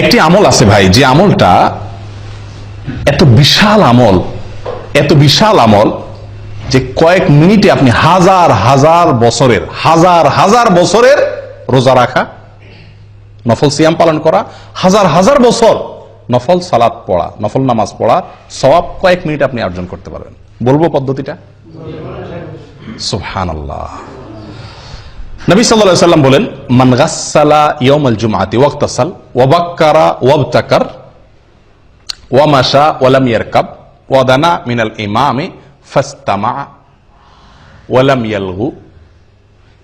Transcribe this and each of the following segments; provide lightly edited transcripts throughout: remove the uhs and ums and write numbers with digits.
একটি আমল আছে ভাই, যে আমলটা এত বিশাল আমল যে কয়েক মিনিটে আপনি হাজার হাজার বছরের রোজা রাখা, নফল সিয়াম পালন করা, হাজার বছর নফল সালাত পড়া, নফল নামাজ পড়া সওয়াব কয়েক মিনিট আপনি অর্জন করতে পারবেন। বলবো পদ্ধতিটা? সুবহানাল্লাহ। নবী সাল্লাল্লাহু আলাইহি ওয়াসাল্লাম বলেন, মান গাসসালা ইয়াউমাল জুমআতি ওয়াক্তাসাল ওয়া বাক্কারা ওয়াবতাকার ওয়া মাশা ওয়া লাম ইয়ারকাব ওয়া দানা মিনাল ইমামি ফাস্তামা ওয়া লাম ইয়ালগু।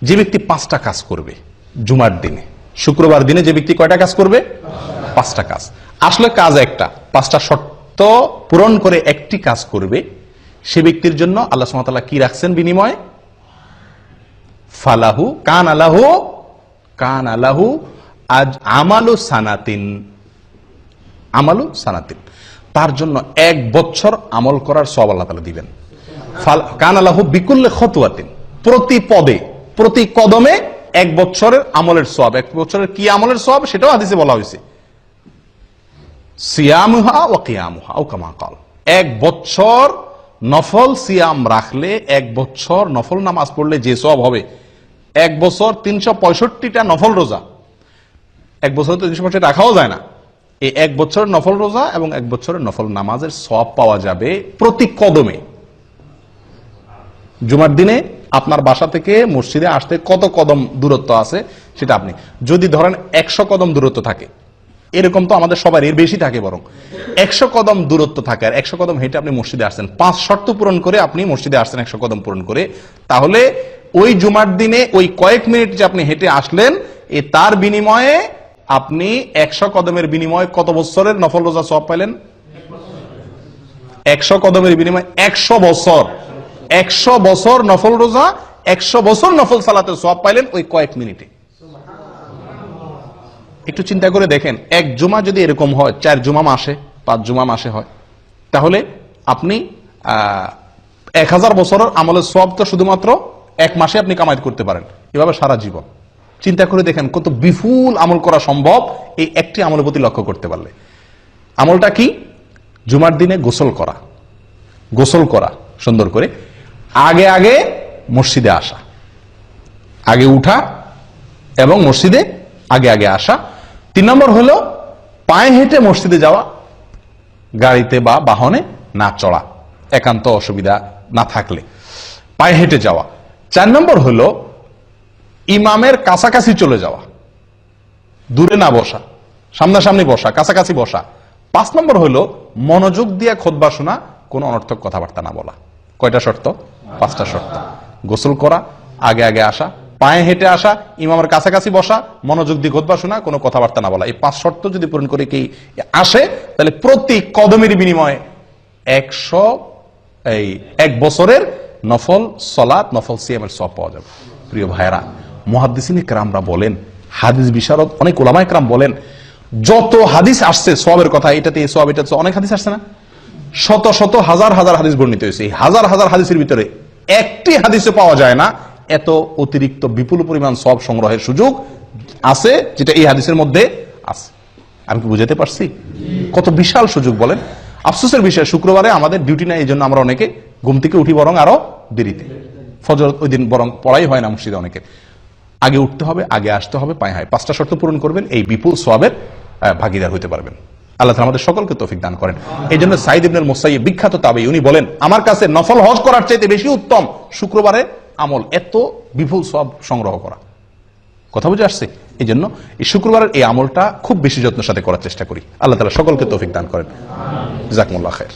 যে ব্যক্তি 5টা কাজ করবে জুমার দিনে, শুক্রবার দিনে যে ব্যক্তি কয়টা কাজ করবে? 5টা কাজ। আসলে কাজ একটা, 5টা শর্ত পূরণ করে একটি কাজ করবে, সে ব্যক্তির জন্য আল্লাহ সুবহানাহু ওয়া তাআলা কি রাখছেন বিনিময়? ফালাহু কান আলাহু আজ আমালু সানাতিন, তার জন্য 1 বছর আমল করার সওয়াব আল্লাহ তাআলা দিবেন। কান আলাহু বিকুল্লি খুতওয়াতিন, প্রতি পদে প্রতি কদমে 1 বছরের আমলের সওয়াব। 1 বছরের কি আমলের সওয়াব সেটাও হাদিসে বলা হয়েছে, সিয়ামুহা ওয়া কিয়ামুহা ও কামা ক্বাল। 1 বছর নফল সিয়াম রাখলে, 1 বছর নফল নামাজ পড়লে যে সওয়াব হবে, 1 বছর 365টা নফল রোজা, 1 বছর তো 365 রাখাও যায় না, এই 1 বছরের নফল রোজা এবং 1 বছরের নফল নামাজের সওয়াব পাওয়া যাবে প্রতি কদমে। জুমার দিনে আপনার বাসা থেকে মসজিদে আসতে কত কদম দূরত্ব আছে সেটা আপনি যদি ধরেন 100 কদম দূরত্ব থাকে, এরকম তো আমাদের সবার এর বেশি থাকে, বরং 100 কদম দূরত্ব থাকে, আর 100 কদম হেঁটে আপনি মসজিদে আসছেন, 5 শর্ত পূরণ করে আপনি মসজিদে আসছেন 100 কদম পূরণ করে, তাহলে ওই জুমার দিনে ওই কয়েক মিনিট যে আপনি হেঁটে আসলেন, তার বিনিময়ে আপনি 100 কদমের বিনিময়ে কত বছরের নফল রোজা সওয়াব পাইলেন? 100 কদমের বিনিময়ে 100 বছর, 100 বছর নফল রোজা, 100 বছর নফল সালাতের সওয়াব পাইলেন ওই কয়েক মিনিটে। একটু চিন্তা করে দেখেন, 1 জুমা যদি এরকম হয়, 4 জুমা মাসে, 5 জুমা মাসে হয়, তাহলে আপনি 1000 বছরের আমলের সওয়াব তো শুধুমাত্র 1 মাসে আপনি কামাই করতে পারেন, এভাবে সারা জীবন। চিন্তা করে দেখেন কত বিপুল আমল করা সম্ভব এই একটি আমলের প্রতি লক্ষ্য করতে পারলে। আমলটা কি? জুমার দিনে গোসল করা সুন্দর করে, আগে মসজিদে আসা, আগে উঠা এবং মসজিদে আগে আসা। 3 নম্বর হলো পায়ে হেঁটে মসজিদে যাওয়া, গাড়িতে বা বাহনে না চড়া, একান্ত অসুবিধা না থাকলে পায়ে হেঁটে যাওয়া। 4 নম্বর হলো ইমামের কাছাকাছি চলে যাওয়া, দূরে না বসা, সামনাসামনি বসা, কাছাকাছি বসা। 5 নম্বর হলো মনোযোগ দিয়ে খুতবা শোনা, কোনো অনর্থক কথাবার্তা না বলা। কয়টা শর্ত? 5টা শর্ত। গোসল করা, আগে আসা, পায়ে হেঁটে আসা, ইমামের কাছাকাছি বসা, মনোযোগ দিয়ে খুতবা শোনা, কোনো কথাবার্তা না বলা। এই 5 শর্ত যদি পূরণ করে কি আসে, তাহলে প্রতি কদমের বিনিময়ে 1 বছরের নফল সালাত, নফল সিয়ামের সওয়াব পাওয়া যাবে। প্রিয় ভাইরা, মুহাদ্দিসিন কেরামরা বলেন, হাদিস বিশারদ অনেক উলামায়ে কেরাম বলেন, যত হাদিস আসছে সওয়াবের কথা, এটাতে এই সওয়াব, এটাতে অনেক হাদিস আসছে না, শত হাজার হাদিস বর্ণিত হয়েছে। এই হাজার হাদিসের ভিতরে একটি হাদিসে পাওয়া যায় না এত অতিরিক্ত বিপুল পরিমাণ সওয়াব সংগ্রহের সুযোগ আছে যেটা এই হাদিসের মধ্যে আছে। আমি কি বুঝাতে পারছি? কত বিশাল সুযোগ বলেন। আফসোসের বিষয়, শুক্রবারে আমাদের ডিউটি নাই, এই জন্য আমরা অনেকে ঘুম থেকে উঠি বরং আরো দেরিতে, ফজর ওই দিন বরং পড়াই হয় না মসজিদে অনেকের। আগে উঠতে হবে, আগে আসতে হবে, পায়ে হায় 5টা শর্ত পূরণ করবেন, এই বিপুল সওয়াবের ভাগীদার হতে পারবেন। আল্লাহ তাআলা আমাদের সকলকে তৌফিক দান করেন। এই জন্য সাঈদ ইবনুল মুসাইয়্যিব, বিখ্যাত তাবেঈ, উনি বলেন, আমার কাছে নফল হজ করার চাইতে বেশি উত্তম শুক্রবারে আমল, এত বিপুল সওয়াব সংগ্রহ করা। কথা বুঝে আসছে? এই জন্য এই শুক্রবারের এই আমলটা খুব বেশি যত্নের সাথে করার চেষ্টা করি। আল্লাহ তাআলা সকলকে তৌফিক দান করেন। জাযাকুমুল্লাহ খায়র।